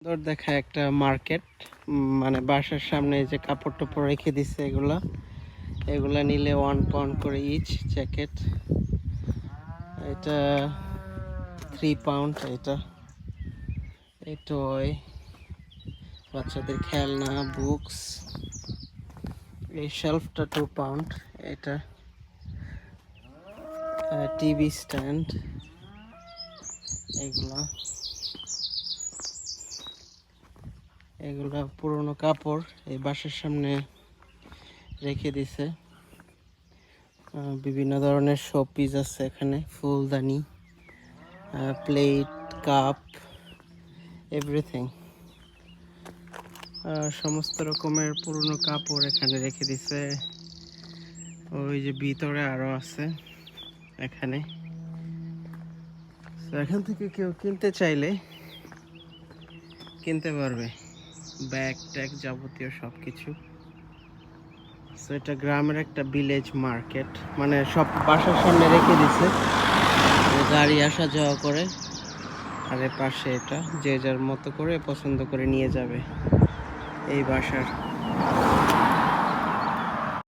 সুন্দর দেখা একটা মার্কেট, মানে বাসার সামনে যে কাপড় টাপড় রেখে দিচ্ছে, এগুলা নিলে 1 পাউন্ড করে ইচ জ্যাকেট। এটা 3 পাউন্ড। এই টয়, বাচ্চাদের খেলনা, বুকস। এই শেলফটা 2 পাউন্ড। এটা টিভি স্ট্যান্ড। এগুলা পুরনো কাপড় এই বাসার সামনে রেখে দিছে। বিভিন্ন ধরনের শোপিস আছে এখানে, ফুলদানি, প্লেট, কাপ, এভরিথিং। সমস্ত রকমের পুরনো কাপড় এখানে রেখে দিছে। ওই যে ভিতরে আরো আছে এখানে। এখান থেকে কেউ কিনতে চাইলে কিনতে পারবে, ব্যাগ ট্যাগ যাবতীয় সবকিছু। এটা গ্রামের একটা ভিলেজ মার্কেট, মানে সব বাসার সামনে রেখে দিছে, গাড়ি আসা যাওয়া করে। আর এর পাশে এটা যে যার মতো করে পছন্দ করে নিয়ে যাবে এই বাসার।